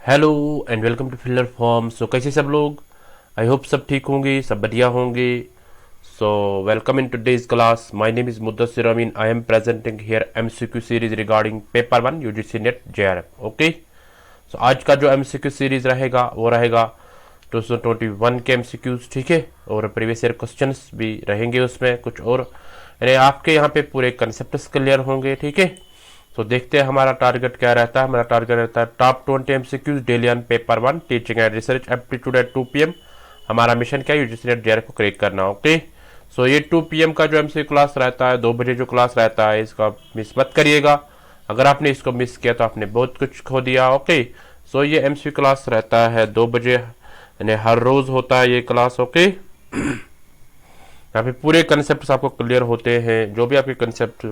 Hello and welcome to filler form. So कैसे सब लोग? आई होप सब ठीक होंगे, सब बढ़िया होंगे। So welcome in today's class. My name is Muddasir Amin. I am presenting here MCQ series regarding paper 1 UGC NET JRF. Okay, so आज का जो एमसीक्यू सीरीज रहेगा वो रहेगा 2021 के एमसीक्यूज, ठीक है। और प्रीवियस ईयर क्वेश्चंस भी रहेंगे उसमें कुछ, और यानी आपके यहाँ पे पूरे कंसेप्ट क्लियर होंगे, ठीक है। तो देखते हैं हमारा टारगेट क्या रहता है। हमारा टारगेट रहता है top 20 MCQs daily on paper 1 teaching and research aptitude at 2 PM। हमारा मिशन क्या है? यूजीसी नेट जेआरएफ को क्रैक करना। ओके, सो ये 2 PM का जो एमसीक्यू क्लास रहता है, 2 बजे जो क्लास रहता है, इसका मिस मत करिएगा। अगर आपने इसको मिस किया तो आपने बहुत कुछ खो दिया। ओके, सो ये एमसीक्यू क्लास रहता है 2 बजे, यानी हर रोज होता है ये क्लास। ओके, यहाँ पे पूरे कंसेप्ट आपको क्लियर होते हैं। जो भी आपके कंसेप्ट,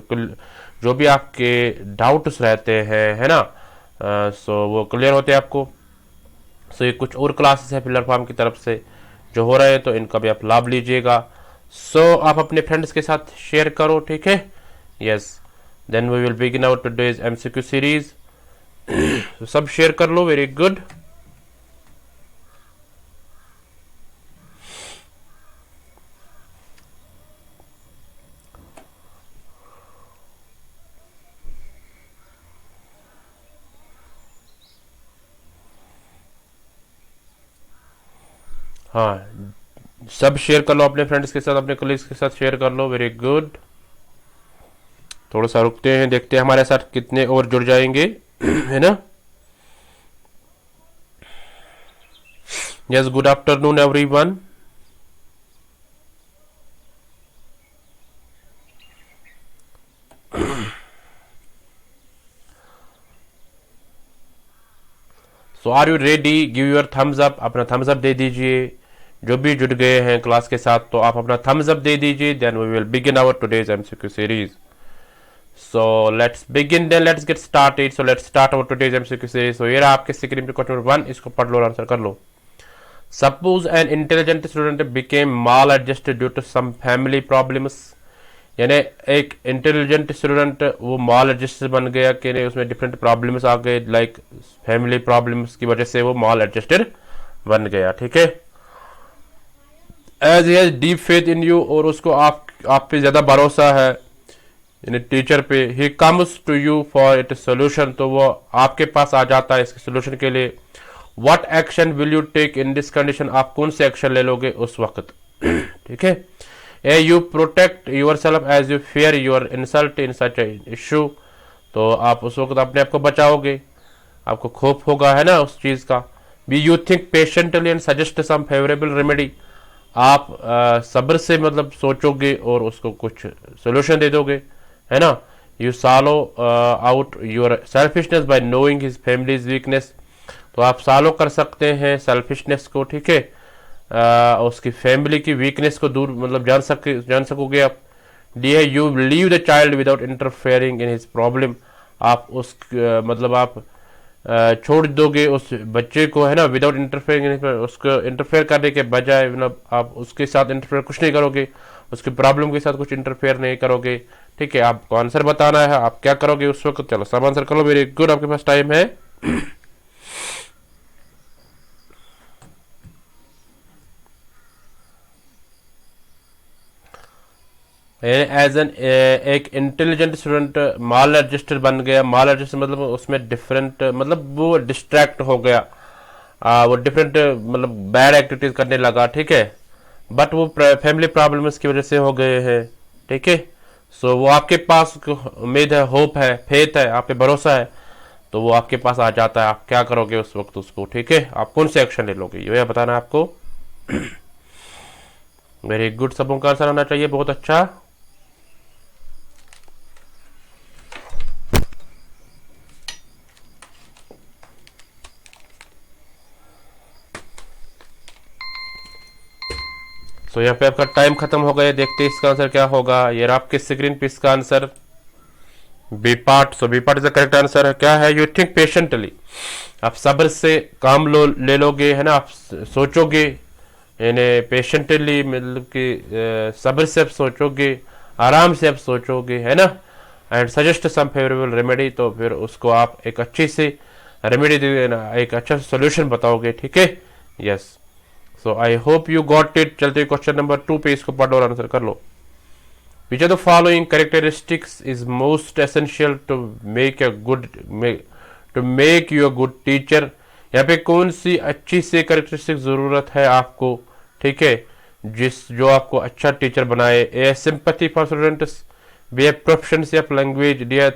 जो भी आपके डाउट्स रहते हैं, है ना, सो वो क्लियर होते हैं आपको। सो ये कुछ और क्लासेस है फिलर फार्म की तरफ से जो हो रहे हैं, तो इनका भी आप लाभ लीजिएगा। सो आप अपने फ्रेंड्स के साथ शेयर करो, ठीक है। Yes, then we will begin our today's MCQ series. सब शेयर कर लो, वेरी गुड। हाँ, सब शेयर कर लो अपने फ्रेंड्स के साथ, अपने कलीग्स के साथ शेयर कर लो, वेरी गुड। थोड़ा सा रुकते हैं, देखते हैं हमारे साथ कितने और जुड़ जाएंगे, है ना। Yes, good afternoon everyone. So are you ready? Give your thumbs up. अपना थम्स अप दे दीजिए। जो भी जुड़ गए हैं क्लास के साथ, तो आप अपना थम्स अप दे दीजिए। Then we will begin our today's MCQ series. So let's begin, then let's get started. So let's start our today's MCQ series. So ये रहा आपके स्क्रीन पे क्वेश्चन नंबर 1, इसको पढ़ लो और आंसर कर लो। Suppose an intelligent student became maladjusted due to some family problems. यानी एक इंटेलिजेंट स्टूडेंट वो माल एडजस्टेड बन गया कि नहीं, उसमें डिफरेंट प्रॉब्लम्स आ गए, लाइक फैमिली प्रॉब्लम्स की वजह से वो माल एडजस्टेड बन गया, ठीक है। As has deep faith in you, और उसको आप पे ज्यादा भरोसा है, यानी टीचर पे। He comes to you for it solution, तो वो आपके पास आ जाता है इसके सोल्यूशन के लिए। What action will you take in this condition, आप कौन से एक्शन ले लोगे उस वक्त, ठीक है। A you protect yourself as you fear your insult in such issue, तो आप उस वक्त अपने आप को बचाओगे, आपको खौफ होगा, है ना, उस चीज का। Be you think patiently and suggest some favourable remedy, आप सब्र से मतलब सोचोगे और उसको कुछ सोल्यूशन दे दोगे, है ना। You सॉलो out your selfishness bye knowing his families weakness, तो आप सॉलो कर सकते हैं सेल्फिशनेस को, ठीक है। उसकी फैमिली की वीकनेस को दूर मतलब जान सकोगे आप। डी है you leave the child without interfering in his problem, आप उस मतलब आप छोड़ दोगे उस बच्चे को, है ना, विदाउट इंटरफेयरिंग, उसको इंटरफेयर करने के बजाय, मतलब आप उसके साथ इंटरफेयर कुछ नहीं करोगे, उसकी प्रॉब्लम के साथ कुछ इंटरफेयर नहीं करोगे, ठीक है। आपको आंसर बताना है, आप क्या करोगे उस वक्त। चलो सब आंसर करो, वेरी गुड, आपके पास टाइम है। एज एन एक इंटेलिजेंट स्टूडेंट माल एडजस्टर बन गया। माल एडजस्टर मतलब उसमें डिफरेंट, मतलब वो डिस्ट्रैक्ट हो गया, वो डिफरेंट मतलब बैड एक्टिविटीज करने लगा, ठीक है। बट वो फैमिली प्रॉब्लम्स की वजह से हो गए हैं, ठीक है। सो वो आपके पास उम्मीद है, होप है, फेथ है, आप पे भरोसा है, तो वो आपके पास आ जाता है। आप क्या करोगे उस वक्त उसको, ठीक है, आप कौन से एक्शन ले लोगे, ये बताना है आपको। वेरी गुड, सबों का आंसर आना चाहिए, बहुत अच्छा। सो यहाँ पे आपका टाइम खत्म हो गया। देखते हैं इसका आंसर क्या होगा। ये आपके स्क्रीन पे इसका answer B part. So B part is the correct answer है। क्या है? यू थिंक पेशेंटली, आप सब्र से काम ले लोगे, है ना, आप सोचोगे, यानी पेशेंटली मतलब कि सब्र से आप सोचोगे, आराम से आप सोचोगे, है ना। And suggest some favourable remedy, तो फिर उसको आप एक अच्छी सी रेमेडी, एक अच्छा सोल्यूशन बताओगे, ठीक है। Yes, so I hope you got it. चलते क्वेश्चन नंबर 2 पे, इसको पढ़ और आंसर कर लो। Which are the following characteristics is most essential to make to make you a good teacher. यहाँ पे कौन सी अच्छी से कैरेक्टरिस्टिक जरूरत है आपको, ठीक है, जो आपको अच्छा टीचर बनाए। A sympathy for students, B A proficiency of language, D A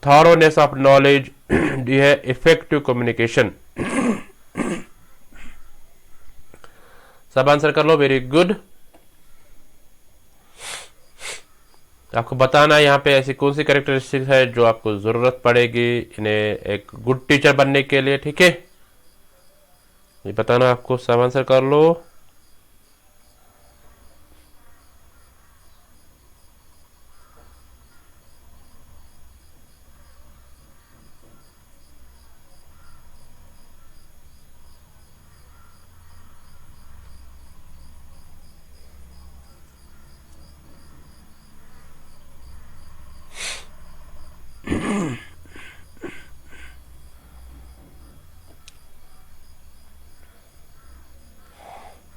thoroughness of knowledge, D है इफेक्टिव कम्युनिकेशन। सब आंसर कर लो, वेरी गुड। आपको बताना है यहाँ पे ऐसी कौन सी कैरेक्टरिस्टिक्स है जो आपको जरूरत पड़ेगी इन्हें एक गुड टीचर बनने के लिए, ठीक है, ये बताना आपको। सब आंसर कर लो।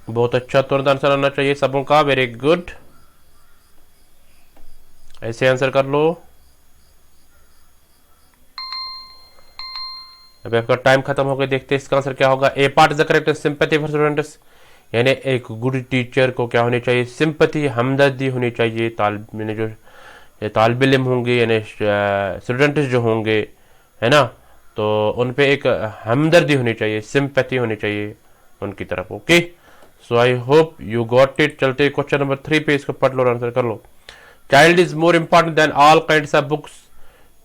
बहुत अच्छा तुरंत आंसर आना चाहिए सबों का, वेरी गुड। ऐसे आंसर कर लो। अभी आपका टाइम खत्म हो गया, देखते हैं इसका आंसर क्या होगा। A part is the correct, sympathy for students, यानी एक गुड टीचर को क्या होनी चाहिए, सिंपैथी, हमदर्दी होनी चाहिए। जो तालिब इल्म होंगे यानी स्टूडेंट्स जो होंगे, है ना, तो उन पे एक हमदर्दी होनी चाहिए, सिंपैथी होनी चाहिए उनकी तरफ। Okay, so I hope you got it. चलते क्वेश्चन नंबर 3 पे, इसको पढ़ लो और आंसर कर लो। Child is more important than all kinds of books,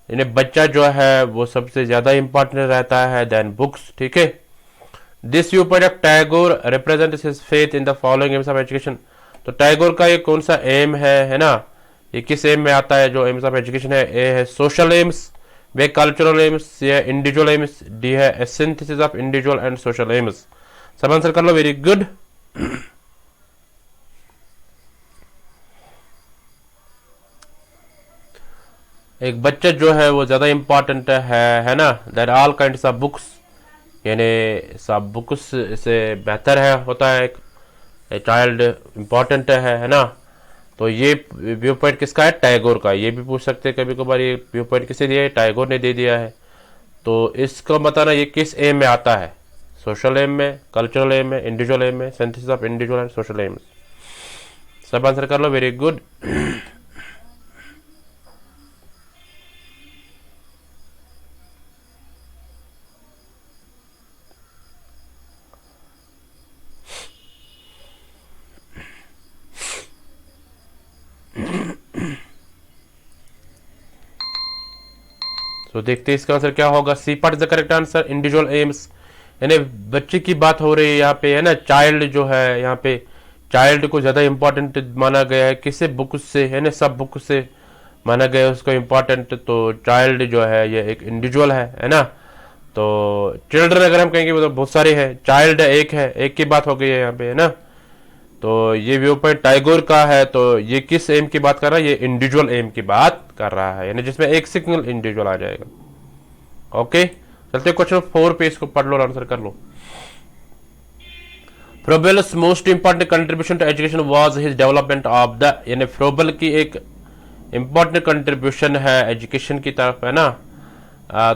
यानी बच्चा जो है वो सबसे ज्यादा इंपॉर्टेंट रहता है देन बुक्स, ठीक है। This view point of Tagore represents his faith in the following AIIMS of education. तो टैगोर का ये कौन सा एम है ना, ये किस एम में आता है जो एम्स ऑफ एजुकेशन है। ए है social aims, B cultural aims, C है इंडिविजुअल एम्स, डी है synthesis of individual and social aims. सब आंसर कर लो, वेरी गुड। एक बच्चा जो है वो ज्यादा इंपॉर्टेंट है ना, that all kinds of books, यानी सब बुक्स से बेहतर है होता है एक चाइल्ड इंपॉर्टेंट है ना। तो ये व्यू पॉइंट किसका है, टैगोर का। ये भी पूछ सकते हैं कभी कभार, ये व्यू पॉइंट किसे दिया है, टैगोर ने दे दिया है। तो इसको बताना ये किस एम में आता है, सोशल एम में, कल्चरल एम में, इंडिविजुअल एम में, synthesis of individual and social aim. सब आंसर कर लो, वेरी गुड। तो देखते हैं इसका आंसर क्या होगा। C part is the correct answer, individual aims, यानी बच्चे की बात हो रही है यहाँ पे, है ना। चाइल्ड जो है यहाँ पे, चाइल्ड को ज्यादा इंपॉर्टेंट माना गया है, किसे बुक से, है ना, सब बुक से माना गया है उसको इंपॉर्टेंट। तो चाइल्ड जो है ये एक इंडिविजुअल है ना। तो चिल्ड्रन अगर हम कहेंगे तो बहुत सारे हैं, चाइल्ड एक है, एक की बात हो गई है यहाँ पे, है ना। तो ये व्यू पॉइंट टैगोर का है। तो ये किस एम की बात कर रहा है, ये इंडिविजुअल एम की बात कर रहा है, यानी जिसमें एक सिंगल इंडिविजुअल आ जाएगा। ओके, चलते क्वेश्चन 4 पे, इसको पढ़ लो और आंसर कर लो। Froebel's most important contribution to education was his development of the, यानी फ्रोबेल की एक इंपॉर्टेंट कंट्रीब्यूशन है एजुकेशन की तरफ, है ना।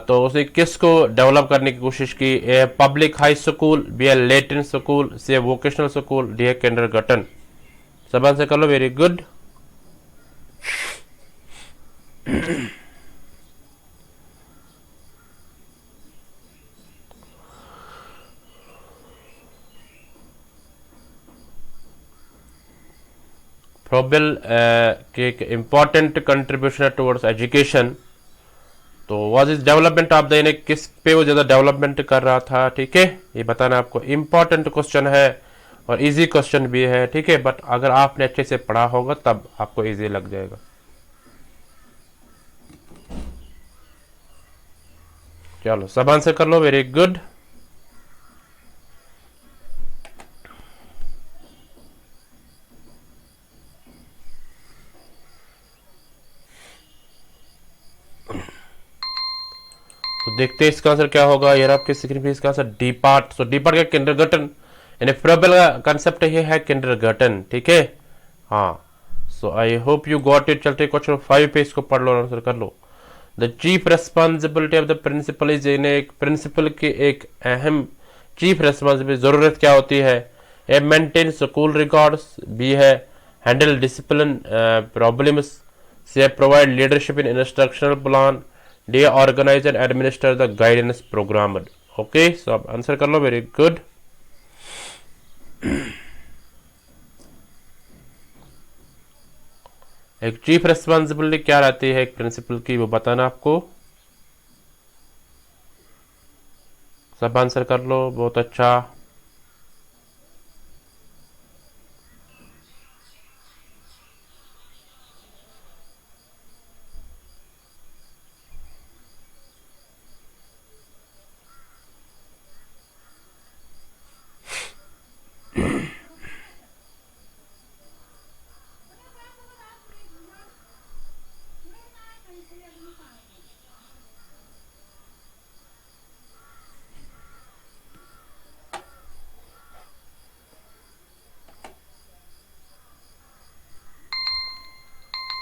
तो उसे किसको डेवलप करने की कोशिश की, A public high school, B a Latin school, C a vocational school, D a kindergarten. सब आंसर कर लो, वेरी गुड। फ्रोबेल के एक इम्पॉर्टेंट कंट्रीब्यूशन टुवर्ड्स एजुकेशन, तो was is development of the, यानी किस पे वो ज्यादा डेवलपमेंट कर रहा था, ठीक है, ये बताना आपको। इंपॉर्टेंट क्वेश्चन है और इजी क्वेश्चन भी है, ठीक है, बट अगर आपने अच्छे से पढ़ा होगा तब आपको इजी लग जाएगा। चलो सब आंसर कर लो, वेरी गुड। तो देखते हैं इसका आंसर क्या होगा। यार आपके स्क्रीन पे इसका answer D part. So D part का किंडरगार्टन यानी प्रोबेबल का कंसेप्ट ये है किंडरगार्टन, ठीक है। हाँ, so I hope you got it. चलते क्वेश्चन 5 पे इसको पढ़ लो और आंसर कर लो। The chief responsibility of the principal is, एक प्रिंसिपल की एक अहम चीफ रेस्पॉन्सिबिलिटी जरूरत क्या होती है। A maintain school records, B है handle discipline problems, C provide leadership in instructional plan, D organise and administer the guidance programme. Okay, so आप आंसर कर लो। Very good. एक चीफ रेस्पॉन्सिबिलिटी क्या रहती है एक प्रिंसिपल की, वो बताना आपको। सब आंसर कर लो, बहुत अच्छा।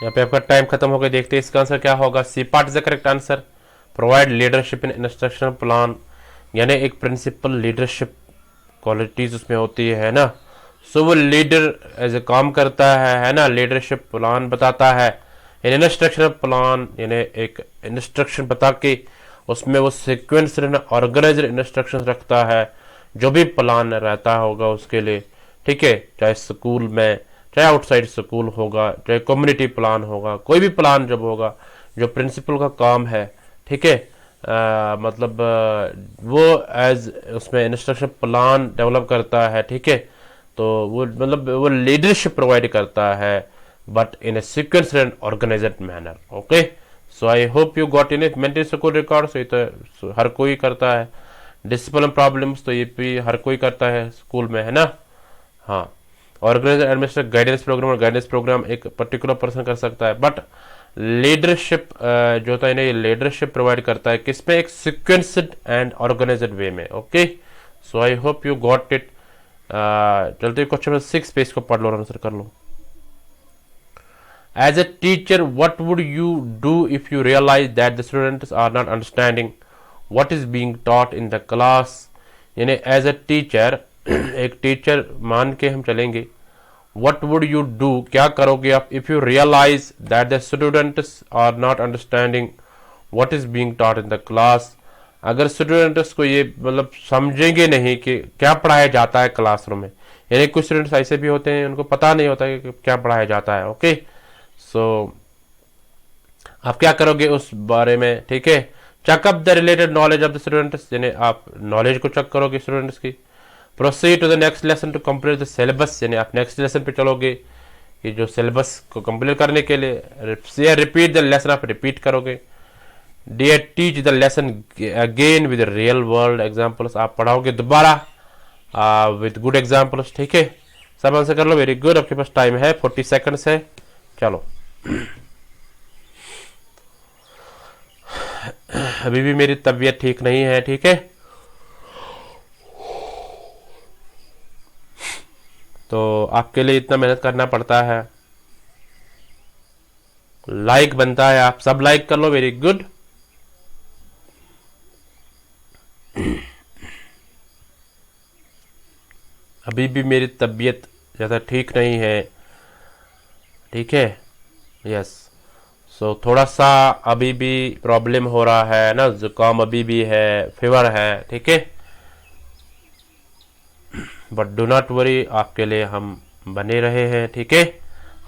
यहाँ पे आपका टाइम खत्म हो गया। देखते हैं इसका आंसर क्या होगा। C part is the correct answer. Provide leadership in instructional plan, यानी एक प्रिंसिपल लीडरशिप क्वालिटीज उसमें होती है ना। सो वो लीडर एज ए काम करता है ना, लीडरशिप प्लान बताता है। इंस्ट्रक्शनल प्लान यानी एक इंस्ट्रक्शन बता के उसमें वो सीक्वेंस ऑर्गेनाइजर इंस्ट्रक्शन रखता है, जो भी प्लान रहता होगा उसके लिए, ठीक है। चाहे स्कूल में, चाहे आउटसाइड स्कूल होगा, चाहे कम्युनिटी प्लान होगा, कोई भी प्लान जब होगा जो प्रिंसिपल का काम है, ठीक है। मतलब वो एज उसमें इंस्ट्रक्शन प्लान डेवलप करता है, ठीक है। तो वो मतलब वो लीडरशिप प्रोवाइड करता है, but in a sequence and organised manner. Okay, so I hope you got in it. Maintain school records, ये तो हर कोई करता है। डिसिप्लिन प्रॉब्लम्स, तो ये भी हर कोई करता है स्कूल में, है ना। हाँ, ऑर्गेनाइज एडमिनिस्ट्रेट गाइडेंस प्रोग्राम, और गाइडेंस प्रोग्राम एक पर्टिकुलर पर्सन कर सकता है, बट लीडरशिप जो होता है ना, ये लीडरशिप प्रोवाइड करता है किसमें, एक सीक्वेंस्ड एंड ऑर्गेनाइज्ड वे में। Okay, so I hope you got it. चलते क्वेश्चन नंबर 6 पे इसको पढ़ लो और आंसर कर लो। As a teacher what would you do if you realise that the students are not understanding what is being taught in the class. यानी as a teacher, एक टीचर मान के हम चलेंगे, what would you do, क्या करोगे आप, if you realize that the students are not understanding what is being taught in the class। अगर स्टूडेंट्स को ये मतलब समझेंगे नहीं कि क्या पढ़ाया जाता है क्लासरूम में। यानी कुछ स्टूडेंट्स ऐसे भी होते हैं उनको पता नहीं होता है कि क्या पढ़ाया जाता है। ओके, सो आप क्या करोगे उस बारे में, ठीक है। Checkup the related knowledge of the students, यानी आप नॉलेज को चेक करोगे स्टूडेंट्स की। Proceed to the next lesson to complete the syllabus, यानी आप नेक्स्ट लेसन पे चलोगे कि जो सिलेबस को कंप्लीट करने के लिए। रिपीट द लेसन, आप रिपीट करोगे। D teach the lesson again with real world examples, आप पढ़ाओगे दोबारा विद गुड एग्जांपल्स, ठीक है। सब आंसर कर लो। Very good. आपके पास टाइम है 40 सेकंड्स है। चलो अभी भी मेरी तबीयत ठीक नहीं है, ठीक है। तो आपके लिए इतना मेहनत करना पड़ता है, लाइक बनता है, आप सब लाइक कर लो। Very good. अभी भी मेरी तबीयत ज़्यादा ठीक नहीं है, ठीक है। यस, सो थोड़ा सा अभी भी प्रॉब्लम हो रहा है ना, जुकाम अभी भी है, फीवर है, ठीक है। बट डू नॉट वरी, आपके लिए हम बने रहे हैं, ठीक है।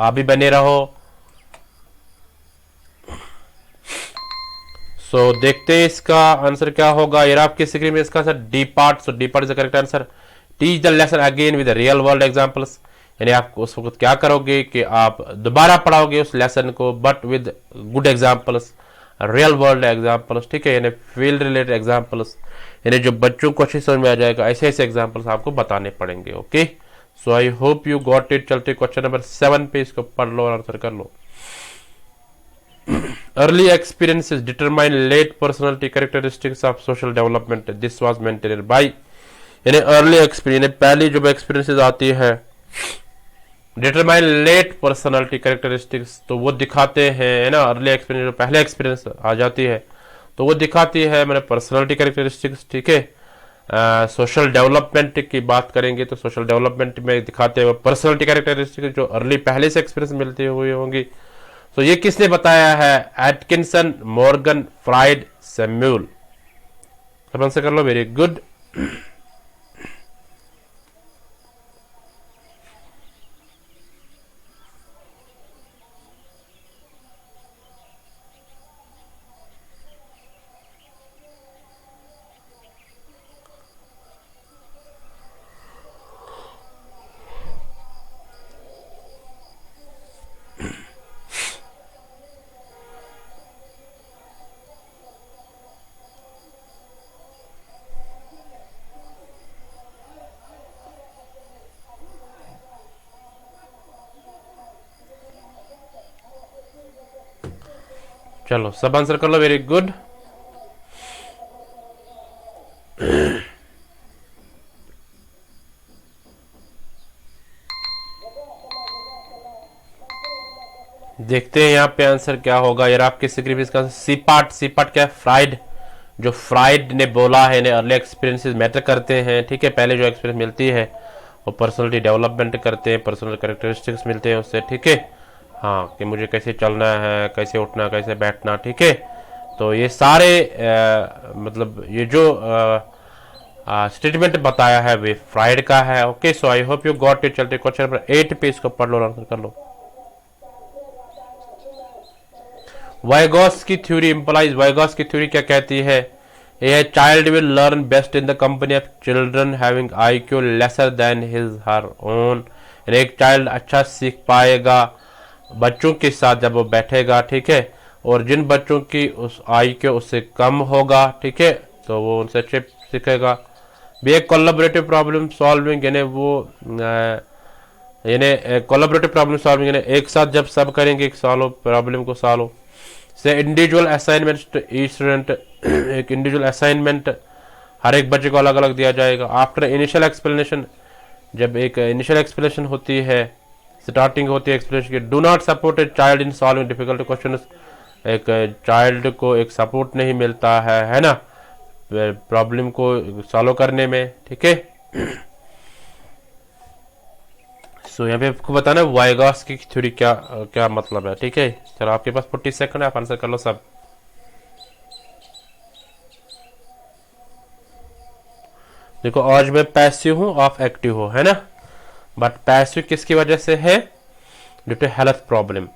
आप भी बने रहो। सो देखते हैं इसका आंसर क्या होगा। ये आपके स्क्रीन में इसका answer D part. So D part is the correct answer. Teach the lesson again with real world examples, यानी आप उस वक्त क्या करोगे कि आप दोबारा पढ़ाओगे उस लेसन को, but with good examples, real world examples, ठीक है। यानी फील्ड रिलेटेड एग्जांपल्स, यानी जो बच्चों को अच्छी समझ में आ जाएगा, ऐसे ऐसे एग्जांपल्स आपको बताने पड़ेंगे। Okay, so I hope you got it. चलते क्वेश्चन नंबर 7 पे इसको पढ़ लो और आंसर कर लो। early experiences determine late personality characteristics of social development. This was maintained by, यानी अर्ली एक्सपीरियंस, पहली जो एक्सपीरियंसेस आती है डिटरमाइन लेट पर्सनालिटी कैरेक्टरिस्टिक्स, तो वो दिखाते हैं, है ना, अर्ली एक्सपीरियंस जो पहले एक्सपीरियंस आ जाती है तो वो दिखाती है मैंने पर्सनालिटी कैरेक्टरिस्टिक्स, ठीक है। सोशल डेवलपमेंट की बात करेंगे तो सोशल डेवलपमेंट में दिखाते हैं पर्सनालिटी कैरेक्टरिस्टिक्स जो अर्ली पहले से एक्सपीरियंस मिलती हुई होंगी। तो ये किसने बताया है? Atkinson, Morgan, fried, Samuel. सब आंसर कर लो, वेरी गुड। चलो सब आंसर कर लो, वेरी गुड। देखते हैं यहाँ पे आंसर क्या होगा यार आपके सिग्निफिकेंस का। सी पार्ट, सी पार्ट क्या है? फ्राइड। जो फ्राइड ने बोला है अर्ली एक्सपीरियंसेस मैटर करते हैं, ठीक है। पहले जो एक्सपीरियंस मिलती है वो पर्सनलिटी डेवलपमेंट करते हैं, पर्सनल कैरेक्टरिस्टिक्स मिलते हैं उससे, ठीक है। हाँ, कि मुझे कैसे चलना है, कैसे उठना, कैसे बैठना, ठीक है। तो ये सारे मतलब ये जो स्टेटमेंट बताया है वे फ्राइड का है। Okay, so I hope you got it. चलते क्वेश्चन नंबर 8 पे, इसको पढ़ लो और आंसर कर लो। वाइगॉस की थ्योरी इंप्लाइज, वाइगॉस की थ्योरी क्या कहती है? A child will learn best in the company of children having IQ lesser than his her own. एक चाइल्ड अच्छा सीख पाएगा बच्चों के साथ जब वो बैठेगा, ठीक है। और जिन बच्चों की उस IQ उससे कम होगा, ठीक है, तो वो उनसे अच्छे सीखेगा। भी एक कोलैबोरेटिव प्रॉब्लम सॉल्विंग, यानी वो यानी कोलैबोरेटिव प्रॉब्लम सॉल्विंग, यानी एक साथ जब सब करेंगे सॉल्व प्रॉब्लम को सॉल्व से। Individual assignment to each student, एक इंडिविजुअल असाइनमेंट हर एक बच्चे को अलग अलग दिया जाएगा। आफ्टर इनिशियल एक्सप्लेनेशन, जब एक इनिशियल एक्सप्लेनेशन होती है, स्टार्टिंग होती है एक्सप्लेनेशन की। Do not support a child in solving difficult question, एक चाइल्ड को एक सपोर्ट नहीं मिलता है ना, प्रॉब्लम को सॉल्व करने में, ठीक है। सो यहाँ पे आपको बताना है वाइगॉस की थ्योरी क्या क्या मतलब है, ठीक है। चलो आपके पास 40 सेकंड है, आप आंसर कर लो सब। देखो आज मैं पैसिव हूँ, आप एक्टिव हो, है ना। बट पैसिव किसकी वजह से है? Due to health problem.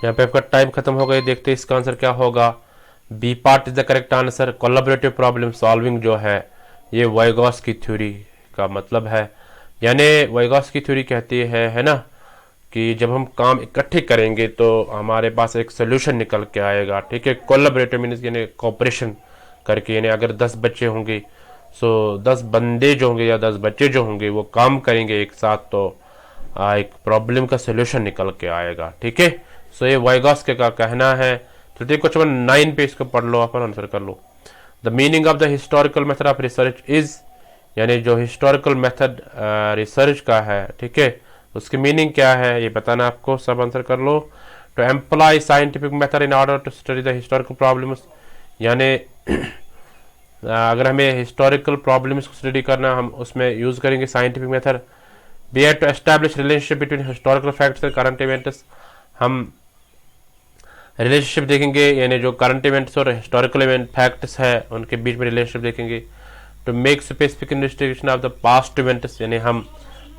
यहाँ पे आपका टाइम खत्म हो गया। देखते हैं इसका आंसर क्या होगा। B part is the correct answer. Collaborative problem solving जो है ये वाइगॉस की थ्योरी का मतलब है। यानी वाइगॉस की थ्योरी कहती है ना, कि जब हम काम इकट्ठे करेंगे तो हमारे पास एक सोल्यूशन निकल के आएगा, ठीक है। कोलैबोरेटिव मीन्स यानी कोऑपरेशन करके, यानी अगर 10 बच्चे होंगे, सो 10 बंदे जो होंगे या 10 बच्चे जो होंगे वो काम करेंगे एक साथ, तो एक प्रॉब्लम का सोल्यूशन निकल के आएगा, ठीक है। सो ये वाइगॉस के का कहना है। तो देखो क्वेश्चन 9 पे इसको पढ़ लो, आप आंसर कर लो। The meaning of the historical method of research is, यानी जो हिस्टोरिकल मेथड रिसर्च का है, ठीक है, उसकी मीनिंग क्या है ये बताना आपको। सब आंसर कर लो। To employ scientific method in order to study the historical problems, यानी अगर हमें हिस्टोरिकल प्रॉब्लम्स को स्टडी करना, हम उसमें यूज करेंगे scientific method. B to establish relationship between historical facts and current events, हम रिलेशनशिप देखेंगे, यानी जो करंट इवेंट्स और हिस्टोरिकल इवेंट फैक्ट्स है उनके बीच में रिलेशनशिप देखेंगे। To make specific investigation of the past events, यानी हम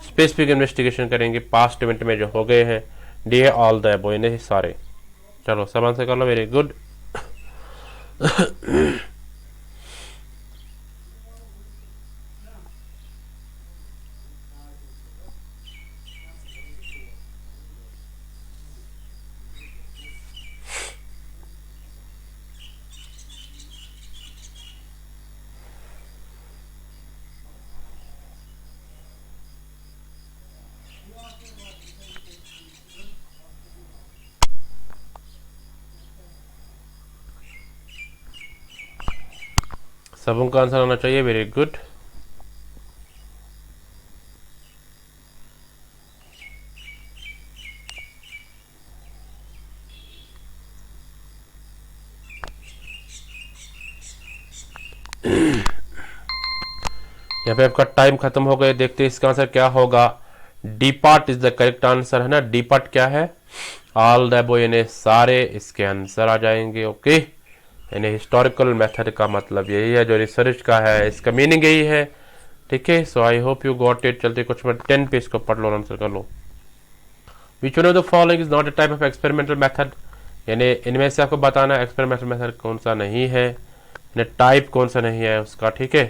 स्पेसिफिक इन्वेस्टिगेशन करेंगे पास्ट इवेंट में जो हो गए हैं। डी है ऑल द अबव, यानी सारे। चलो सब आंसर कर लो, वेरी गुड। सबों का आंसर आना चाहिए, वेरी गुड। यहाँ पे आपका टाइम खत्म हो गया। देखते हैं इसका आंसर क्या होगा। D part is the correct answer, है ना। डी पार्ट क्या है? ऑल द अबव, यानी सारे इसके आंसर आ जाएंगे। ओके, यानी हिस्टोरिकल मेथड का मतलब यही है, जो रिसर्च का है इसका मीनिंग यही है। ठीक है, so I hope you got it. चलते कुछ मिनट 10 पे इसको पढ़ लो, आंसर कर लो। Which one of the following is not a type of experimental method, यानी इनमें से आपको बताना एक्सपेरिमेंटल मेथड कौन सा नहीं है, यानी टाइप कौन सा नहीं है उसका। ठीक है,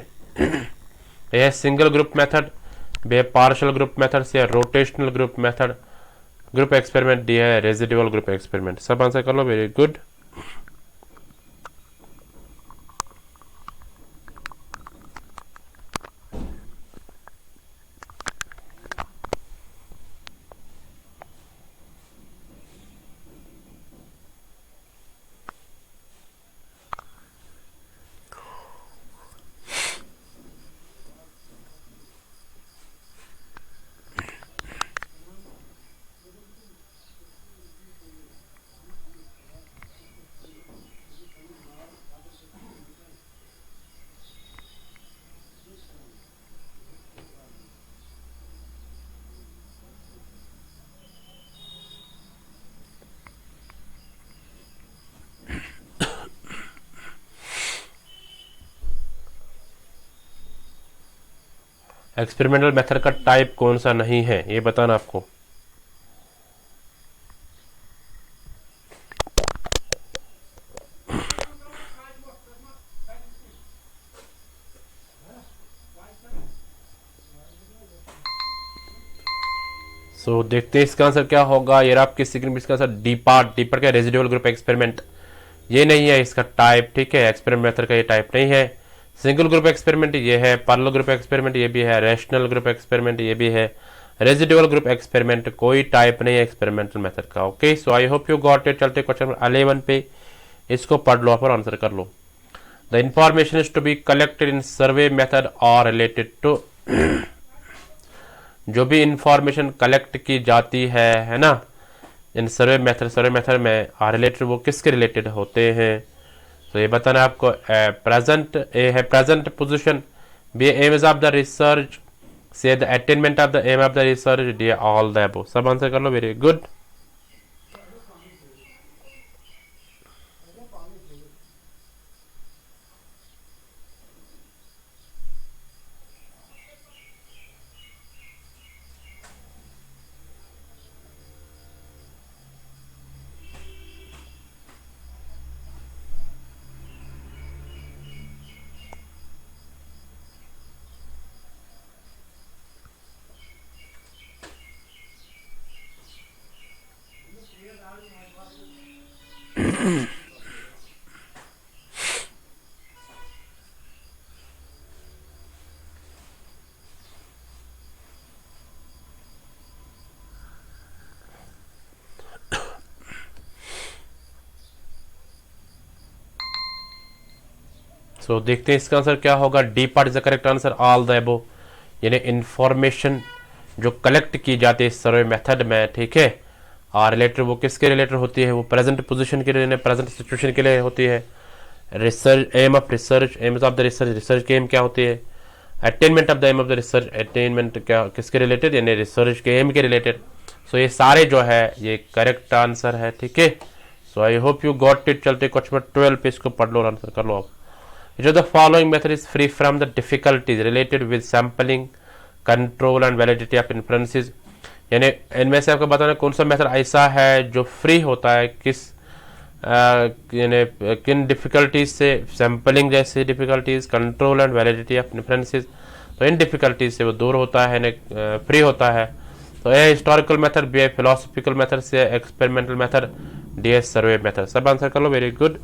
यह सिंगल ग्रुप मेथड, बे पार्शियल ग्रुप मेथड से rotational group method, group experiment D है रेजिडुअल ग्रुप एक्सपेरिमेंट। सब आंसर कर लो, वेरी गुड। एक्सपेरिमेंटल मेथड का टाइप कौन सा नहीं है ये बताना आपको। देखते हैं इसका आंसर क्या होगा। ये आपके स्क्रीन इसका आंसर डी पार्ट क्या रेजिडुअल ग्रुप एक्सपेरिमेंट, ये नहीं है इसका टाइप। ठीक है, एक्सपेरिमेंट मेथड का ये टाइप नहीं है। सिंगल ग्रुप एक्सपेरिमेंट ये है, पैरेलल ग्रुप एक्सपेरिमेंट ये भी है, रैशनल ग्रुप एक्सपेरिमेंट ये भी है, रेजिडुअल ग्रुप एक्सपेरिमेंट कोई टाइप नहीं है एक्सपेरिमेंटल मेथड का। Okay, so I hope you got it. चलते क्वेश्चन नंबर 11 पे, इसको पढ़ लो और आंसर कर लो। The information is to be collected in survey method और रिलेटेड टू, जो भी इंफॉर्मेशन कलेक्ट की जाती है ना, इन सर्वे मेथड में आर रिलेटेड, वो किसके रिलेटेड होते हैं। तो ये बताना आपको। प्रेजेंट ए है present position, B aims of the research, C the attainment of the aim of the research, D all the above. सब आंसर कर लो, वेरी गुड। देखते हैं इसका आंसर क्या होगा। D part is the correct answer, all the above, यानी information जो कलेक्ट की जाती है सर्वे मेथड में। ठीक है, और रिलेटेड वो किसके रिलेटेड होती है, वो प्रेजेंट पोजीशन के लिए, प्रेजेंट सिचुएशन के लिए होती है। Research aim of research, aims of the research, research के एम क्या होती है। Attainment of the aim of the research, attainment क्या किसके रिलेटेड, यानी रिसर्च के एम के रिलेटेड। सो ये सारे जो है ये करेक्ट आंसर है। ठीक है, so I hope you got it. चलते क्वेश्चन नंबर 12 पे, इसको पढ़ लो और आंसर कर लो आप। Which of the following method is free from the difficulties related with sampling, control and validity of inferences, यानी इनमें से आपको बताना कौन सा मेथड ऐसा है जो फ्री होता है यानी किन डिफिकल्टीज से, सैम्पलिंग जैसे difficulties, control and validity of inferences, तो इन डिफिकल्टीज से वो दूर होता है, फ्री होता है। तो A historical method, B a philosophical method, C experimental method, D a survey method. सब आंसर कर लो, वेरी गुड।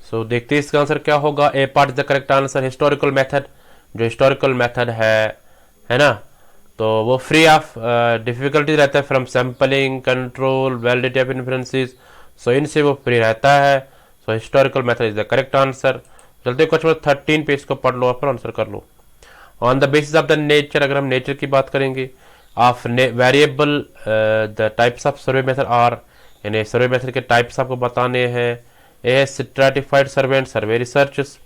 सो देखते हैं इसका आंसर क्या होगा। A part is the correct answer. Historical method, जो हिस्टोरिकल मेथड है ना, तो वो फ्री ऑफ डिफिकल्टी रहता है from sampling, control, validity of inferences, so इनसे वो फ्री रहता है। So historical method is the correct answer. चलते क्वेश्चन 13 पे, इसको पढ़ लो और आंसर कर लो। On the basis of the nature, अगर हम नेचर की बात करेंगे, of variable the types of survey method are, यानी सर्वे मेथड के टाइप्स आपको बताने हैं। A stratified survey and survey researches,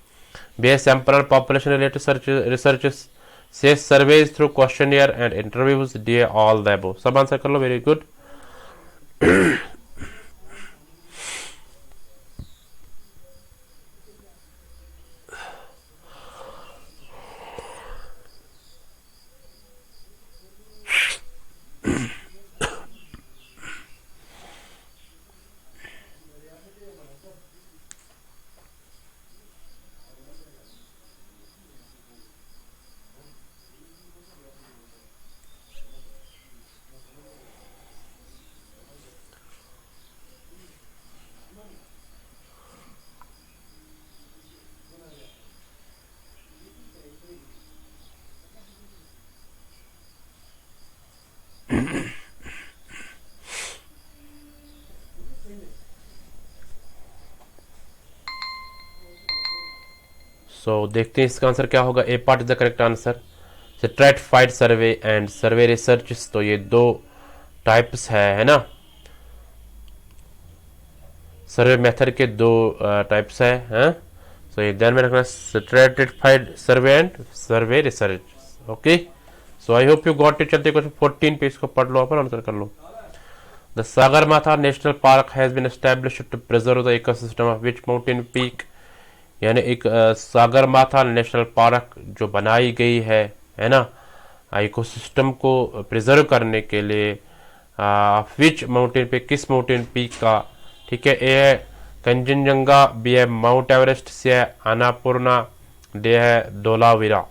B A sample and population related researches, C surveys through questionnaire and interviews, D A all the above. सब answer कर लो, very good. सो देखते हैं इसका आंसर क्या होगा। A part is the correct answer. Stratified survey and survey research, तो ये दो टाइप्स है ना, सर्वे मेथड के दो टाइप्स है। सो ये ध्यान में रखना, stratified survey and survey research. Okay, so I hope you got it. चलते क्वेश्चन 14 पे, इसको पढ़ लो और आंसर कर लो। The Sagarmatha national park has been established to preserve the ecosystem of which mountain peak, यानी एक सागरमाथा नेशनल पार्क जो बनाई गई है ना, इकोसिस्टम को प्रिजर्व करने के लिए, विच माउंटेन पे, किस माउंटेन पीक का, ठीक है। ए है कंचनजंगा, बी है माउंट एवरेस्ट, सी है अन्नपूर्णा, डी है धौलावीरा।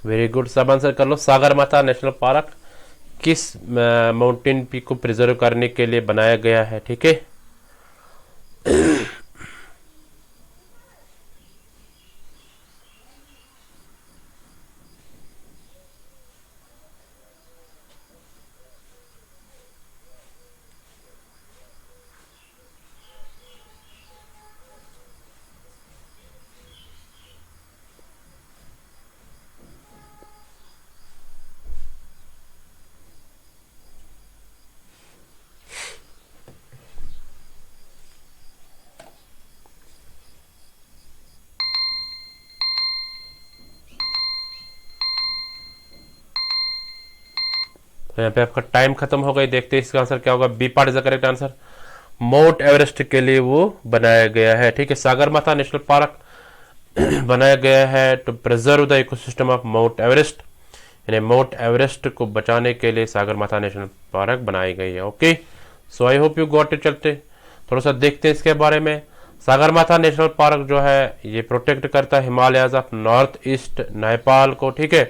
वेरी गुड, सब आंसर कर लो। सागरमाथा नेशनल पार्क किस माउंटेन पीक को प्रिजर्व करने के लिए बनाया गया है, ठीक है। तो यहाँ पे आपका टाइम खत्म हो गई। देखते हैं इसका आंसर क्या होगा। B part is the correct answer. Mount Everest के लिए वो बनाया गया है, ठीक है। सागरमाथा नेशनल पार्क बनाया गया है to preserve the ecosystem of Mount Everest, यानी माउंट एवरेस्ट को बचाने के लिए सागरमाथा नेशनल पार्क बनाई गई है। Okay, so I hope you got it. चलते थोड़ा सा देखते हैं इसके बारे में। सागरमाथा नेशनल पार्क जो है ये प्रोटेक्ट करता है Himalayas of north east Nepal को, ठीक है।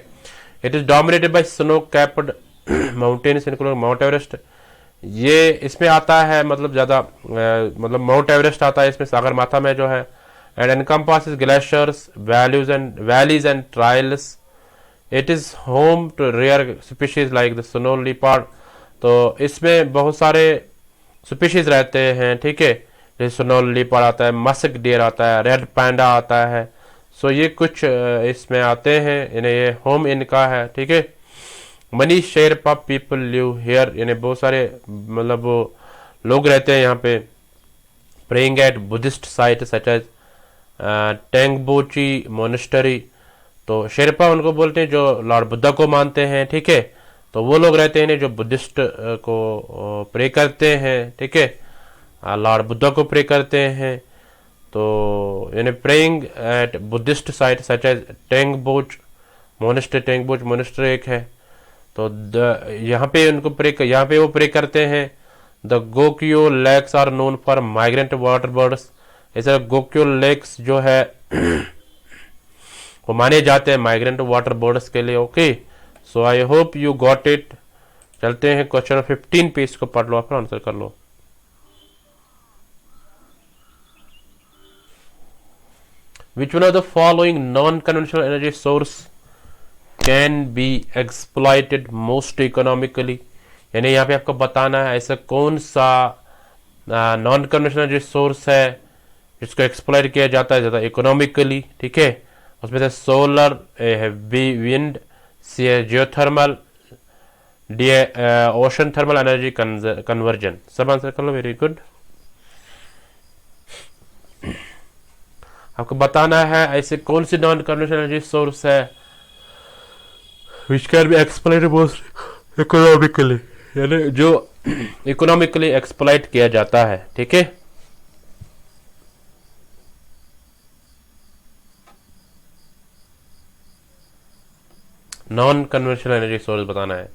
It is dominated by snow capped mountains including mount Everest. ये इसमें आता है मतलब ज्यादा मतलब माउंट एवरेस्ट आता है इसमें, सागरमाथा में जो है। And encompasses glaciers, valleys and trials. It is home to rare species like the snow leopard. तो इसमें बहुत सारे स्पीशीज रहते हैं, ठीक है। जैसे स्नो लिपार्ड आता है, मस्क डियर आता है, रेड पैंडा आता है। सो ये कुछ इसमें आते हैं, इन्हें ये होम इनका है, ठीक है। Money Sherpa people live here, यानी बहुत सारे मतलब वो लोग रहते हैं यहाँ पे। Praying at Buddhist site such as Tengboche monastery. तो शेरपा उनको बोलते हैं जो लॉर्ड बुद्धा को मानते हैं, ठीक है। तो वो लोग रहते हैं जो बुद्धिस्ट को प्रे करते हैं, ठीक है, लॉर्ड बुद्धा को प्रे करते हैं। तो यानी praying at Buddhist site such as Tengboche monastery, Tengboche monastery एक है। तो यहाँ पे उनको यहाँ पे वो प्रे करते हैं। The Gokyo lakes are known for migrant water birds. ऐसा गोक्यो लेक्स जो है वो माने जाते हैं माइग्रेंट वाटर बर्ड्स के लिए, okay. So I hope you got it. चलते हैं क्वेश्चन 15 पे, इसको पढ़ लो, अपना आंसर कर लो। Which one of the following non-conventional energy source can be exploited most economically? यानी यहाँ पे आपको बताना है ऐसा कौन सा नॉन कन्वेंशनल एनर्जी सोर्स है जिसको एक्सप्लॉइट किया जाता है ज़्यादा इकोनॉमिकली, ठीक है। उसमें से solar, wind, geothermal, ocean thermal energy conversion. सब आंसर कर लो, वेरी गुड। आपको बताना है ऐसे कौन सी नॉन कन्वेंशनल एनर्जी सोर्स है which can be exploited most economically, यानी जो इकोनॉमिकली एक्सप्लॉइट किया जाता है, ठीक है। नॉन कन्वेंशनल एनर्जी सोर्स बताना है।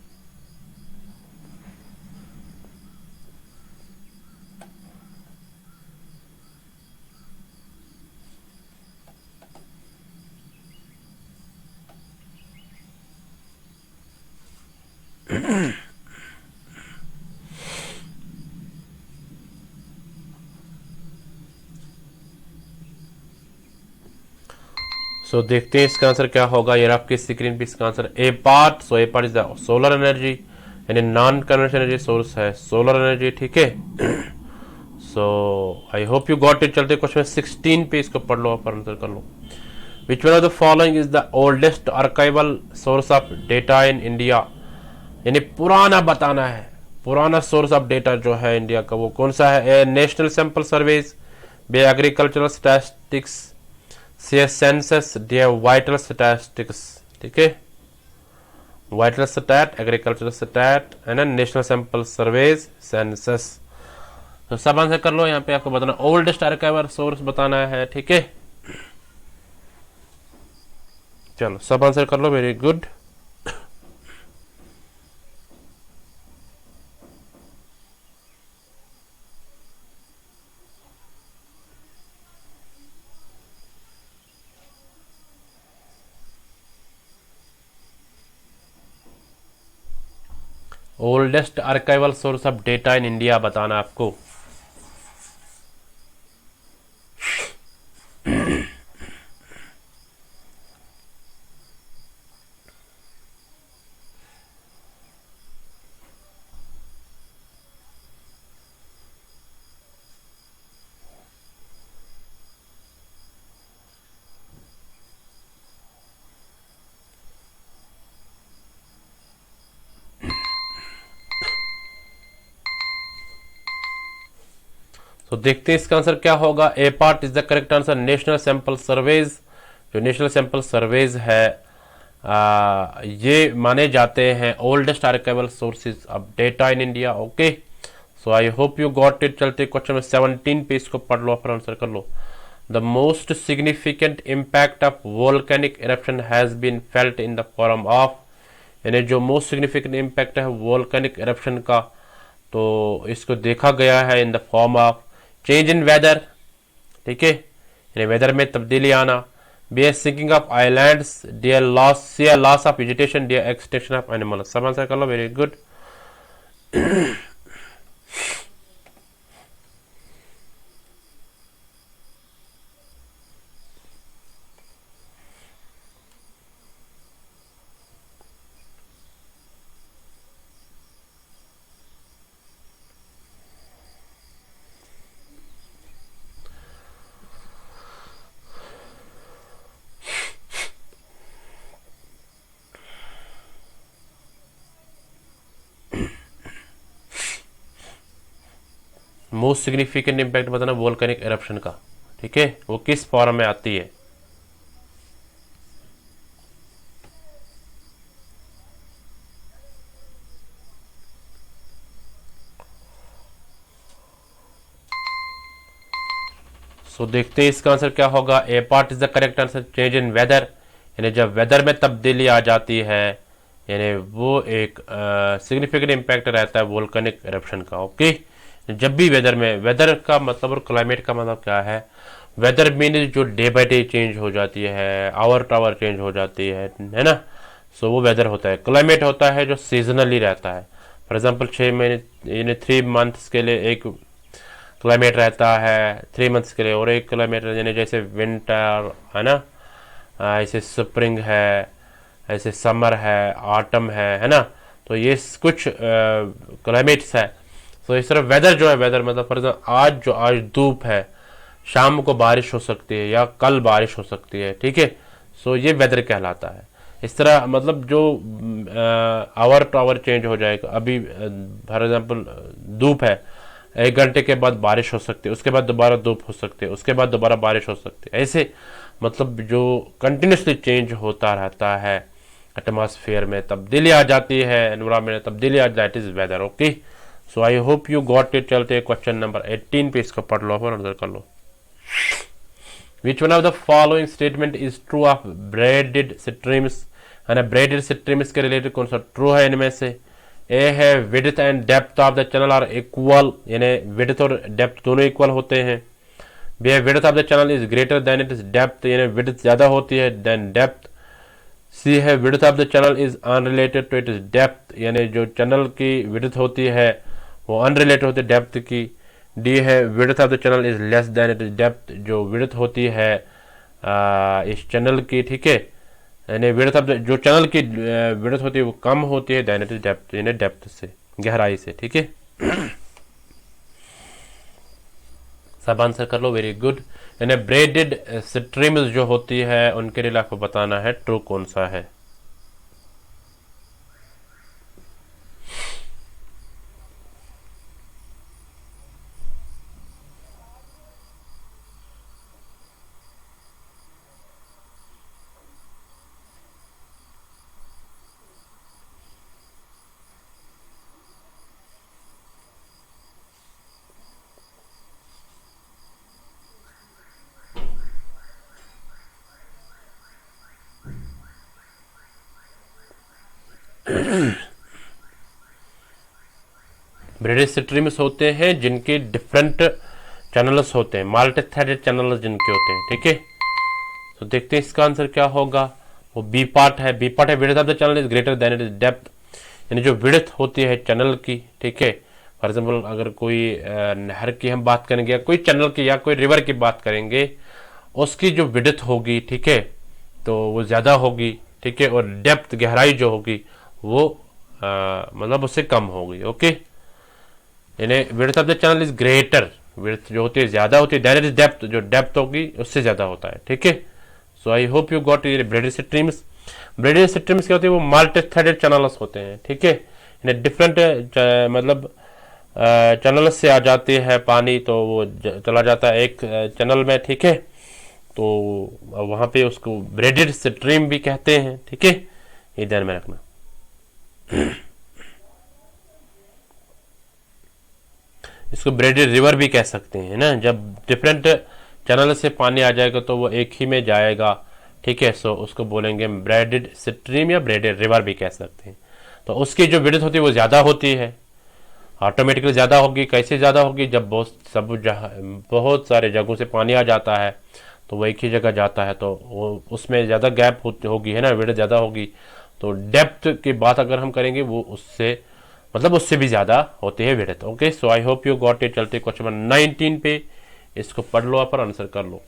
सो देखते हैं इसका आंसर क्या होगा। यार आपकी स्क्रीन पे इसका answer A part. So A part is the solar energy, यानी नॉन कन्वेंशनल एनर्जी सोर्स है सोलर एनर्जी, ठीक है। So I hope you got it. चलते क्वेश्चन 16 पे, इसको पढ़ लो, आप आंसर कर लो। Which one of the following is the oldest archival source of data in India, यानी पुराना बताना है, पुराना सोर्स ऑफ डेटा जो है इंडिया का वो कौन सा है। National sample surveys, B agricultural statistics, C census, D vital statistics, ठीक है। Vital stat, agricultural stat and national sample surveys, census. तो सब आंसर कर लो। यहाँ पे आपको बताना ओल्डेस्ट आर्काइवल सोर्स बताना है, ठीक है। चलो सब आंसर कर लो, very good. Oldest archival source of data in India बताना आपको। तो देखते हैं इसका आंसर क्या होगा। A part is the correct answer, national sample surveys. जो नेशनल सैंपल सर्वेज है ये माने जाते हैं oldest archival sources of data in India, okay. So I hope you got it. चलते क्वेश्चन में 17 पे, इसको पढ़ लो, फिर आंसर कर लो। The most significant impact of volcanic eruption has been felt in the form of, यानी जो मोस्ट सिग्निफिकेंट इम्पैक्ट है वोल्केनिक इरप्शन का, तो इसको देखा गया है in the form of change in weather, ठीक है, यानी वेदर में तब्दीली आना, B sinking of islands, dear loss, C loss of vegetation, dear extinction of animal. सब आंसर कर लो, very good. Most significant impact बताना वोल्केनिक एरप्शन का, ठीक है, वो किस फॉर्म में आती है। सो देखते हैं इसका आंसर क्या होगा। A part is the correct answer, change in weather, यानी जब वेदर में तब्दीली आ जाती है, यानी वो एक सिग्निफिकेंट इम्पैक्ट रहता है वोल्केनिक एरप्शन का। ओके, जब भी वेदर में, वेदर का मतलब और क्लाइमेट का मतलब क्या है, वेदर मीन जो डे बाय डे चेंज हो जाती है, आवर टू आवर चेंज हो जाती है ना, सो वो वेदर होता है। क्लाइमेट होता है जो सीजनली रहता है। फॉर एग्जांपल 6 महीने यानी 3 मंथ्स के लिए एक क्लाइमेट रहता है, 3 मंथ्स के लिए, और एक क्लाइमेट यानी जैसे विंटर है ना, ऐसे स्प्रिंग है, ऐसे समर है, ऑटम है ना, तो ये कुछ क्लाइमेट्स है। तो इस तरह वेदर जो है, वेदर मतलब फॉर एग्जाम्पल आज धूप है, शाम को बारिश हो सकती है या कल बारिश हो सकती है, ठीक है, सो ये वेदर कहलाता है। इस तरह मतलब जो आवर टू आवर चेंज हो जाएगा। अभी फॉर एग्जाम्पल धूप है, 1 घंटे के बाद बारिश हो सकती है, उसके बाद दोबारा धूप हो सकती है, उसके बाद दोबारा बारिश हो सकती है, ऐसे मतलब जो कंटिन्यूसली चेंज होता रहता है, एटमॉस्फेयर में तब्दीली आ जाती है, एनवायरमेंट में तब्दीली आ जाती है, weather. Okay, so I hope you got it. चलते हैं क्वेश्चन नंबर 18 पे, इसको पढ़ लो और आंसर कर लो। Which one of the following statement is true of braided streams, है ना, ब्रेडेड स्ट्रीम्स के रिलेटेड कौन सा ट्रू है इनमें से। ए है width and depth of the channel are equal, यानी विड्थ और डेप्थ दोनों इक्वल होते हैं। बी है width of the channel is greater than it is depth, यानी विड्थ ज्यादा होती है देन डेप्थ। सी है width of the channel is unrelated to it is depth, यानी जो चैनल की विड्थ होती है वो अनरिलेटेड होती है डेप्थ की। डी है width of the channel is less than it is depth, जो विड्थ होती है इस चैनल की, ठीक है, यानी विड्थ ऑफ जो चैनल की विड्थ होती है वो कम होती है देन इट इज डेप्थ, यानी डेप्थ से, गहराई से, ठीक है। सब आंसर कर लो, वेरी गुड। यानी ब्रेडेड स्ट्रीम्स जो होती है उनके लिए आपको बताना है ट्रू कौन सा है। ब्रेडेड स्ट्रीम्स होते हैं जिनके डिफरेंट चैनल्स होते हैं, मल्टी थ्रेडेड चैनल्स जिनके होते हैं, ठीक है। तो देखते हैं इसका आंसर क्या होगा। वो बी पार्ट है, बी पार्ट है width of the channel is greater than it is depth, यानी जो विड्थ होती है चैनल की, ठीक है। फॉर एग्जाम्पल अगर कोई नहर की हम बात करेंगे या कोई चैनल की या कोई रिवर की बात करेंगे, उसकी जो विड्थ होगी, ठीक है, तो वो ज़्यादा होगी, ठीक है, और डेप्थ गहराई जो होगी वो मतलब उससे कम होगी। ओके, यानी width of the channel is greater, width जो होती है ज़्यादा होती है, देन इज डेप्थ, जो डेप्थ होगी उससे ज़्यादा होता है, ठीक है। So I hope you got ये ब्रेडेड स्ट्रीम्स। ब्रेडेड स्ट्रीम्स क्या होते हैं, वो मल्टी थ्रेडेड चैनल्स होते हैं, ठीक है, यानी डिफरेंट मतलब चैनल से आ जाती है पानी, तो वो चला जाता है एक चैनल में, ठीक है, तो वहाँ पे उसको ब्रेडेड स्ट्रीम भी कहते हैं, ठीक है, ये ध्यान में रखना। इसको ब्रेडेड रिवर भी कह सकते हैं ना, जब डिफरेंट चैनल से पानी आ जाएगा तो वो एक ही में जाएगा, ठीक है, सो उसको बोलेंगे ब्रेडेड स्ट्रीम या ब्रेडेड रिवर भी कह सकते हैं। तो उसकी जो विड्थ होती है वो ज़्यादा होती है, ऑटोमेटिकली ज़्यादा होगी। कैसे ज़्यादा होगी, जब बहुत सारे जगहों से पानी आ जाता है तो वो एक ही जगह जाता है, तो वो उसमें ज़्यादा गैप होगी, है ना, विड्थ ज़्यादा होगी। तो डेप्थ की बात अगर हम करेंगे वो उससे मतलब उससे भी ज़्यादा होती है width. Okay, so I hope you got it. चलते क्वेश्चन नंबर 19 पे, इसको पढ़ लो आप और आंसर कर लो।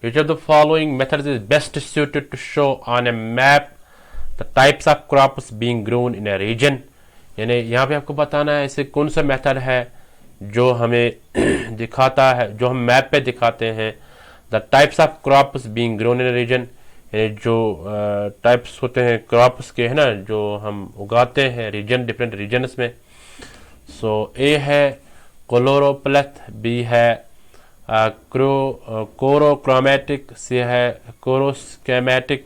Which of the following methods is best suited to show on a map the types of crops being grown in a region? यानी यहाँ पे आपको बताना है ऐसे कौन सा मेथड है जो हमें दिखाता है, जो हम मैप पे दिखाते हैं the types of crops being grown in a region, यानी जो टाइप्स होते हैं क्रॉप्स के, है ना, जो हम उगाते हैं रीजन, डिफरेंट रीजन्स में। सो ए है क्लोरोप्लेथ, बी है कोरोक्रोमेटिक, सी है कोरोस्केमेटिक,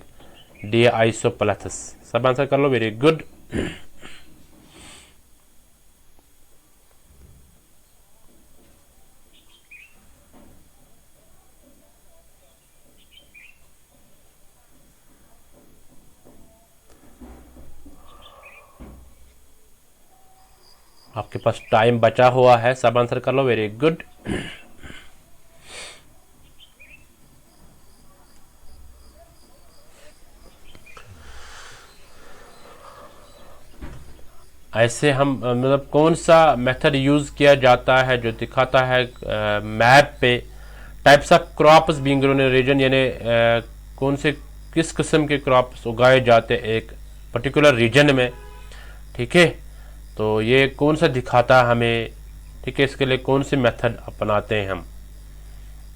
डी आइसोप्लेथस। सब आंसर कर लो, वेरी गुड। आपके पास टाइम बचा हुआ है, सब आंसर कर लो, वेरी गुड। ऐसे हम मतलब कौन सा मेथड यूज किया जाता है जो दिखाता है मैप पे types of crops being grown in region, यानी कौन से किस किस्म के क्रॉप्स उगाए जाते हैं एक पर्टिकुलर रीजन में। ठीक है, तो ये कौन सा दिखाता है हमें, ठीक है, इसके लिए कौन से मेथड अपनाते हैं हम,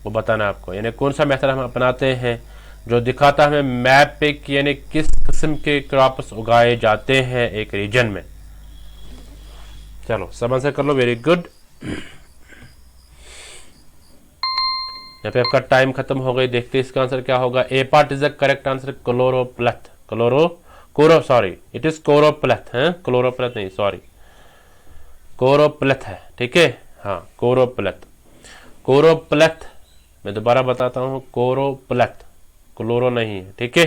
वो बताना आपको। यानी कौन सा मेथड हम अपनाते हैं जो दिखाता है हमें मैप पे कि यानी किस किस्म के क्रॉप्स उगाए जाते हैं एक रीजन में। चलो सब आंसर कर लो, वेरी गुड। यहाँ पे आपका टाइम खत्म हो गई। देखते हैं इसका आंसर क्या होगा। A part is the correct answer, choropleth, choro sorry, it is कोरोप्लेथ है, क्लोरोप्लेथ नहीं, सॉरी, कोरोप्लेथ है। ठीक है, हाँ कोरोप्लेथ, कोरोप्लेथ, मैं दोबारा बताता हूँ, कोरोप्लेथ, क्लोरो नहीं है। ठीक है,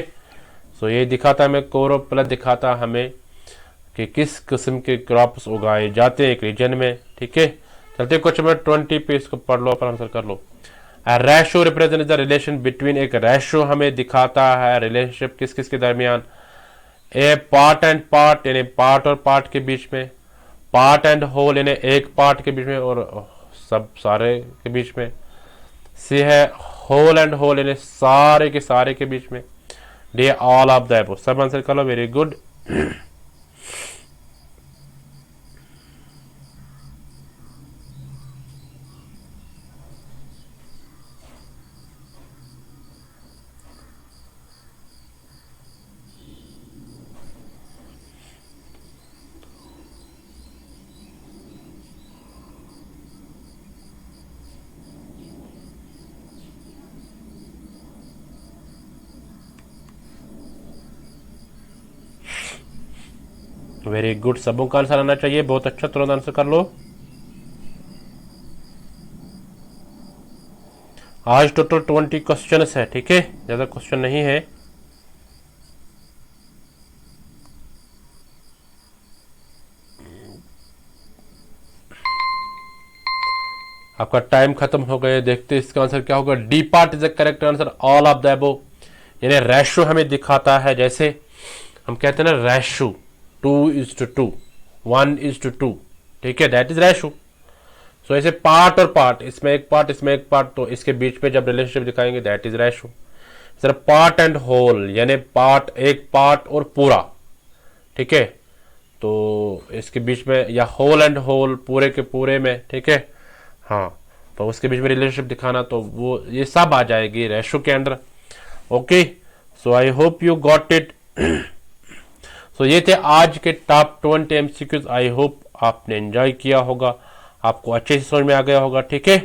सो ये दिखाता है हमें, कोरोप्लेथ दिखाता हमें कि किस किस्म के क्रॉप्स उगाए जाते हैं एक रीजन में। ठीक है, चलते क्वेश्चन नंबर 20 पे, इसको पढ़ लो, पर आंसर कर लो। Ratio represent the relation between, एक रेशो हमें दिखाता है रिलेशनशिप किस किस के दरमियान। ए पार्ट एंड पार्ट, यानी पार्ट और पार्ट के बीच में, पार्ट एंड होल यानी एक पार्ट के बीच में और सब सारे के बीच में। सी है होल एंड होल यानी सारे के बीच में। D all of the above. सब आंसर कर लो, वेरी गुड। वेरी गुड, सबों का आंसर आना चाहिए, बहुत अच्छा, तुरंत आंसर कर लो। आज टोटल 20 क्वेश्चन है। ठीक है, ज्यादा क्वेश्चन नहीं है। आपका टाइम खत्म हो गया। देखते हैं इसका आंसर क्या होगा। D part is the correct answer, all of the above, यानी रेशो हमें दिखाता है, जैसे हम कहते हैं ना रेशो 2:2, 1:2। ठीक है, दैट इज रेशो। सो ऐसे पार्ट और पार्ट, इसमें एक पार्ट इसमें एक पार्ट, तो इसके बीच में जब रिलेशनशिप दिखाएंगे that is ratio. Sir part and whole यानी पार्ट, एक पार्ट और पूरा। ठीक है, तो इसके बीच में, या होल एंड होल, पूरे के पूरे में। ठीक है, हाँ, तो उसके बीच में रिलेशनशिप दिखाना, तो वो ये सब आ जाएगी रेशो के अंदर। Okay, so I hope you got it. So ये थे आज के टॉप 20 एमसीक्यूज। आई होप आपने एंजॉय किया होगा, आपको अच्छे से समझ में आ गया होगा। ठीक है,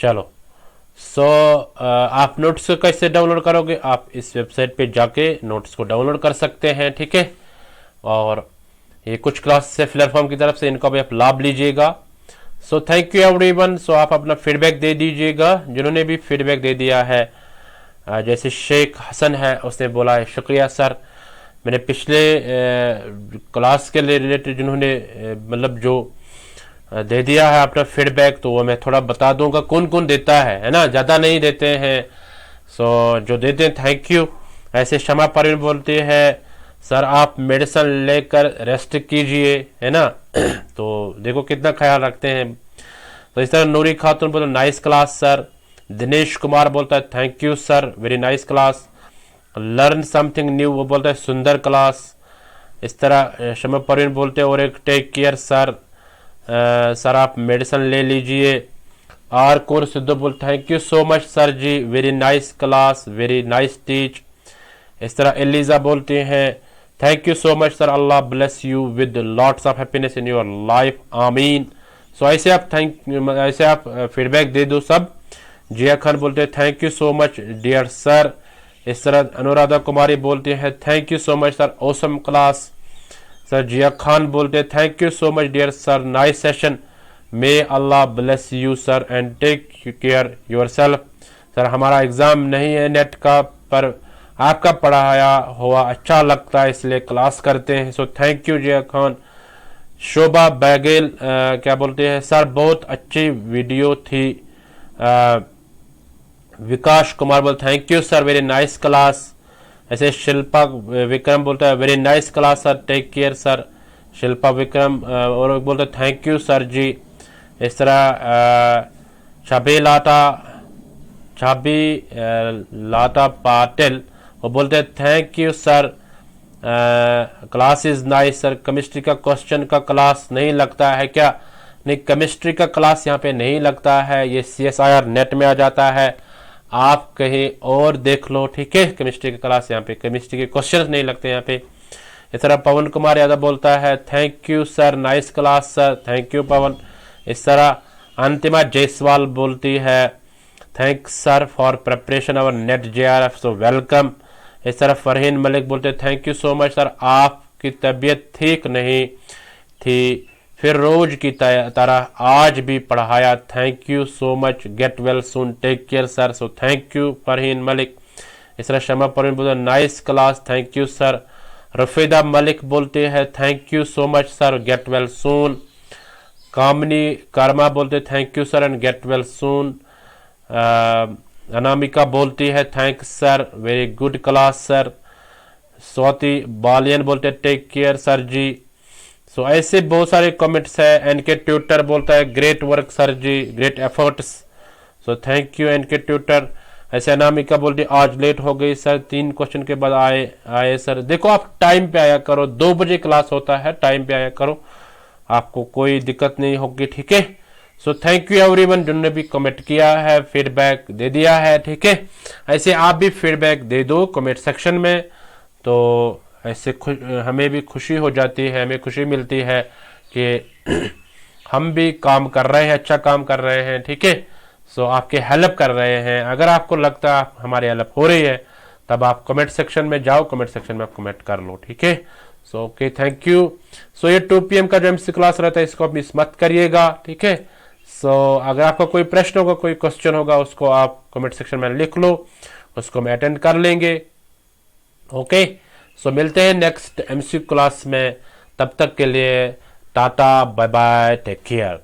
चलो। सो आप नोट्स को कैसे डाउनलोड करोगे, आप इस वेबसाइट पे जाके नोट्स को डाउनलोड कर सकते हैं। ठीक है, और ये कुछ क्लास से फिलर फॉर्म की तरफ से, इनको भी आप लाभ लीजिएगा। So thank you everyone. So आप अपना फीडबैक दे दीजिएगा, जिन्होंने भी फीडबैक दे दिया है। जैसे शेख हसन है, उसने बोला है शुक्रिया सर। मैंने पिछले क्लास के रिलेटेड जिन्होंने मतलब जो दे दिया है अपना फीडबैक, तो वो मैं थोड़ा बता दूंगा कौन कौन देता है ना, ज़्यादा नहीं देते हैं। सो जो देते हैं थैंक यू। ऐसे शमा परवीन बोलते हैं सर आप मेडिसिन लेकर रेस्ट कीजिए, है ना। तो देखो कितना ख्याल रखते हैं। तो इस तरह नूरी खातून बोलते nice class sir. Dinesh Kumar बोलता है thank you sir, very nice class. Learn something new, वो बोलता है सुंदर क्लास। इस तरह शमा परवीन बोलते हैं और एक टेक केयर सर, सर आप मेडिसिन ले लीजिए। आर कोर सिद्धू बोल thank you so much sir ji, very nice class, very nice teach. इस तरह एलिजा बोलते हैं thank you so much sir, Allah bless you with lots of happiness in your life, आमीन। सो ऐसे आप फीडबैक दे दो सब। जिया खान बोलते हैं thank you so much dear sir. इस तरह अनुराधा कुमारी बोलते हैं thank you so much sir, awesome class. Sir Zia Khan बोलते हैं thank you so much dear sir, nice session, may Allah bless you sir and take care yourself. Sir हमारा exam नहीं है net का, पर आपका पढ़ाया हुआ अच्छा लगता है इसलिए क्लास करते हैं। So thank you Zia Khan. Shobha Baghel क्या बोलते हैं सर बहुत अच्छी वीडियो थी। विकास कुमार बोल thank you sir, very nice class. ऐसे शिल्पा विक्रम बोलता है very nice class sir, take care sir. Shilpa Vikram और बोलते थैंक यू सर जी। इस तरह छबी लाटा पाटिल वो बोलते हैं thank you sir, class is nice sir. Chemistry का क्वेश्चन का क्लास नहीं लगता है क्या? नहीं, केमिस्ट्री का क्लास यहाँ पे नहीं लगता है, ये CSIR नेट में आ जाता है, आप कहीं और देख लो, ठीक है। केमिस्ट्री की क्लास यहाँ पे, केमिस्ट्री के क्वेश्चंस नहीं लगते यहाँ पे। इस तरह पवन कुमार यादव बोलता है thank you sir, nice class sir, thank you Pawan. इस तरह अंतिमा जायसवाल बोलती है thanks sir for preparation our NET JRF, so welcome. इस तरह फरहीन मलिक बोलते thank you so much sir, आपकी तबीयत ठीक नहीं थी, फिर रोज की तरह आज भी पढ़ाया, thank you so much, get well soon, take care sir. So thank you Farheen Malik. इस तरह शमा परवीन बोलते nice class, thank you sir. Rafida Malik बोलते हैं thank you so much sir, get well soon. Kamni Karma बोलते thank you sir and get well soon. Anamika बोलती है thanks sir, very good class sir. Swati Baliyan बोलते take care sir ji. So ऐसे बहुत सारे कमेंट्स है। एनके ट्यूटर बोलता है great work sir ji, great efforts, so thank you NK tutor. ऐसे अनामिका बोलती आज लेट हो गई सर, 3 क्वेश्चन के बाद आए सर। देखो आप टाइम पे आया करो, 2 बजे क्लास होता है, टाइम पे आया करो, आपको कोई दिक्कत नहीं होगी, ठीक है। सो थैंक यू एवरीवन जिन्होंने भी कमेंट किया है, फीडबैक दे दिया है, ठीक है। ऐसे आप भी फीडबैक दे दो कमेंट सेक्शन में, तो ऐसे हमें भी खुशी हो जाती है, हमें खुशी मिलती है कि हम भी काम कर रहे हैं, अच्छा काम कर रहे हैं, ठीक है। सो आपके हेल्प कर रहे हैं। अगर आपको लगता है हमारी हेल्प हो रही है, तब आप कमेंट सेक्शन में जाओ, कमेंट सेक्शन में आप कमेंट कर लो, ठीक है। So okay, thank you. So ये 2 PM का जो MC क्लास रहता है, इसको आप मिस मत करिएगा, ठीक है। सो अगर आपका कोई प्रश्न होगा, कोई क्वेश्चन होगा, उसको आप कमेंट सेक्शन में लिख लो, उसको हम अटेंड कर लेंगे, ओके। सो मिलते हैं नेक्स्ट MC क्लास में, तब तक के लिए tata, bye bye, take care.